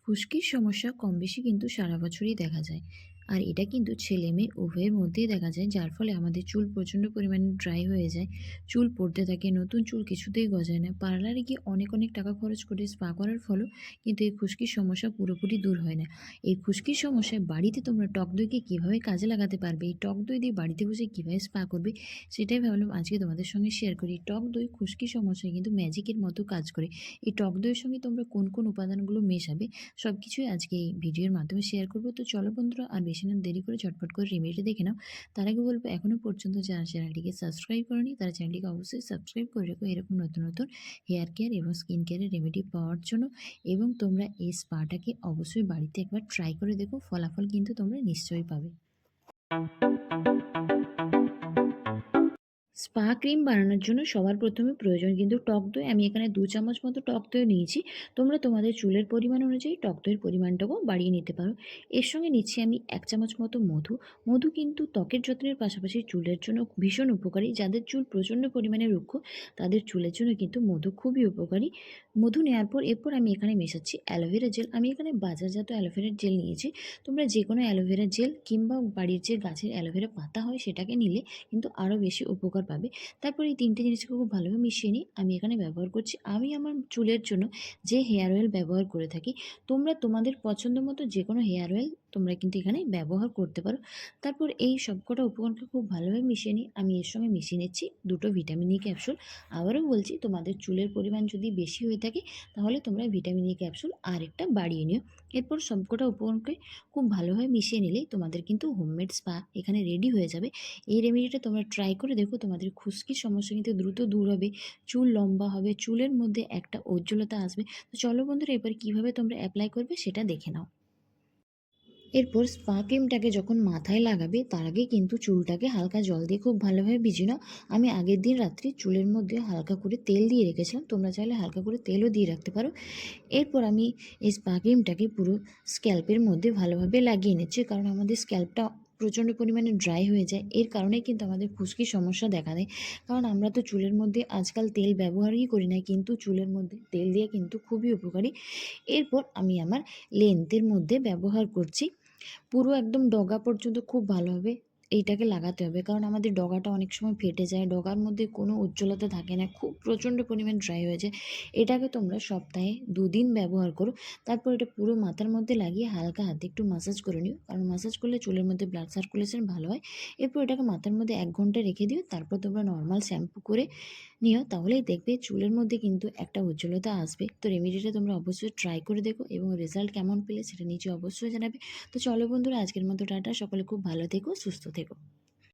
খুশকির সমস্যা কম বেশি কিন্তু সারা বছরই দেখা যায়। আর এটা কিন্তু ছেলে মেয়ে উভয়ের মধ্যেই দেখা যায়, যার ফলে আমাদের চুল প্রচণ্ড পরিমাণে ড্রাই হয়ে যায়। চুল পড়তে থাকে, নতুন চুল কিছুতেই গজায় না। পার্লারে গিয়ে অনেক অনেক টাকা খরচ করে স্পা করার ফলেও কিন্তু এই খুশকির সমস্যা পুরোপুরি দূর হয় না। এই খুশকির সমস্যায় বাড়িতে তোমরা টক দইকে কীভাবে কাজে লাগাতে পারবে, এই টক দই দিয়ে বাড়িতে বসে কীভাবে স্পা করবে, সেটাই ভাবলাম আজকে তোমাদের সঙ্গে শেয়ার করি। টক দই খুশকির সমস্যায় কিন্তু ম্যাজিকের মতো কাজ করে। এই টক দইয়ের সঙ্গে তোমরা কোন কোন উপাদানগুলো মেশাবে সব কিছুই আজকে এই ভিডিওর মাধ্যমে শেয়ার করব। তো চলো বন্ধুরা, আর বেশি না দেরি করে ঝটপট করে রেমেডিটা দেখে নাও। তার আগে বলবো, এখনও পর্যন্ত যারা চ্যানেলটিকে সাবস্ক্রাইব করনি তারা চ্যানেলটিকে অবশ্যই সাবস্ক্রাইব করে রেখো এরকম নতুন নতুন হেয়ার কেয়ার এবং স্কিন কেয়ারের রেমেডি পাওয়ার জন্য। এবং তোমরা এই স্পাটাকে অবশ্যই বাড়িতে একবার ট্রাই করে দেখো, ফলাফল কিন্তু তোমরা নিশ্চয়ই পাবে। স্পা ক্রিম বানানোর জন্য সবার প্রথমে প্রয়োজন কিন্তু টক দই। আমি এখানে 2 চামচ মতো টক দই নিয়েছি। তোমরা তোমাদের চুলের পরিমাণ অনুযায়ী টক দইয়ের পরিমাণটাকেও বাড়িয়ে নিতে পারো। এর সঙ্গে নিচ্ছি আমি 1 চামচ মতো মধু। মধু কিন্তু ত্বকের যত্নের পাশাপাশি চুলের জন্য ভীষণ উপকারী। যাদের চুল প্রচণ্ড পরিমাণে রুক্ষ তাদের চুলের জন্য কিন্তু মধু খুবই উপকারী। মধু নেওয়ার পর এরপর আমি এখানে মেশাচ্ছি অ্যালোভেরা জেল। আমি এখানে বাজারজাত অ্যালোভেরার জেল নিয়েছি। তোমরা যে কোনো অ্যালোভেরা জেল কিংবা বাড়ির যে গাছের অ্যালোভেরা পাতা হয় সেটাকে নিলে কিন্তু আরও বেশি উপকার পাবে। তারপর এই 3টে জিনিসকে খুব ভালোভাবে মিশিয়ে নিই। আমি এখানে ব্যবহার করছি, আমি আমার চুলের জন্য যে হেয়ার অয়েল ব্যবহার করে থাকি। তোমরা তোমাদের পছন্দ মতো যে কোনো হেয়ার অয়েল তোমরা কিন্তু এখানে ব্যবহার করতে পারো। তারপর এই সবকটা উপকরণকে খুব ভালোভাবে মিশিয়ে নিই। আমি এর সঙ্গে মিশিয়ে নিচ্ছি 2টো ভিটামিন ই ক্যাপসুল। আবারও বলছি, তোমাদের চুলের পরিমাণ যদি বেশি হয়ে থাকে তাহলে তোমরা ভিটামিন ই ক্যাপসুল আরেকটা বাড়িয়ে নিও। এরপর সবকটা উপকরণকে খুব ভালোভাবে মিশিয়ে নিলেই তোমাদের কিন্তু হোমমেড স্পা এখানে রেডি হয়ে যাবে। এই রেমেডিটা তোমরা ট্রাই করে দেখো, তোমাদের খুশকির সমস্যা কিন্তু দ্রুত দূর হবে, চুল লম্বা হবে, চুলের মধ্যে একটা উজ্জ্বলতা আসবে। তো চলো বন্ধুরা, এবার কীভাবে তোমরা অ্যাপ্লাই করবে সেটা দেখে নাও। এরপর স্পা ক্রিমটাকে যখন মাথায় লাগাবে তার আগে কিন্তু চুলটাকে হালকা জল দিয়ে খুব ভালোভাবে ভিজিয়ে নাও। আমি আগের দিন রাত্রি চুলের মধ্যে হালকা করে তেল দিয়ে রেখেছিলাম, তোমরা চাইলে হালকা করে তেলও দিয়ে রাখতে পারো। এরপর আমি এই স্পা ক্রিমটাকে পুরো স্ক্যাল্পের মধ্যে ভালোভাবে লাগিয়ে নিচ্ছি, কারণ আমাদের স্ক্যাল্পটা প্রচণ্ড পরিমাণে ড্রাই হয়ে যায়। এর কারণেই কিন্তু আমাদের খুশকির সমস্যা দেখা দেয়। কারণ আমরা তো চুলের মধ্যে আজকাল তেল ব্যবহারই করি না, কিন্তু চুলের মধ্যে তেল দিয়ে কিন্তু খুবই উপকারী। এরপর আমি আমার লেন্থের মধ্যে ব্যবহার করছি। পুরো একদম ডগা পর্যন্ত খুব ভালোভাবে এইটাকে লাগাতে হবে, কারণ আমাদের ডগাটা অনেক সময় ফেটে যায়, ডগার মধ্যে কোনো উজ্জ্বলতা থাকে না, খুব প্রচণ্ড পরিমাণ ড্রাই হয়ে যায়। এটাকে তোমরা সপ্তাহে 2 দিন ব্যবহার করো। তারপর এটা পুরো মাথার মধ্যে লাগিয়ে হালকা হাতে একটু মাসাজ করে নিও, কারণ মাসাজ করলে চুলের মধ্যে ব্লাড সার্কুলেশন ভালো হয়। এরপর এটাকে মাথার মধ্যে 1 ঘন্টা রেখে দিও, তারপর তোমরা নর্মাল শ্যাম্পু করে নিও, তাহলেই দেখবে চুলের মধ্যে কিন্তু একটা উজ্জ্বলতা আসবে। তো রেমেডিটা তোমরা অবশ্যই ট্রাই করে দেখো এবং রেজাল্ট কেমন পেলে সেটা নিচে অবশ্যই জানাবে। তো চলো বন্ধুরা, আজকের মতো টাটা। সকলে খুব ভালো থেকো, সুস্থ থেকো।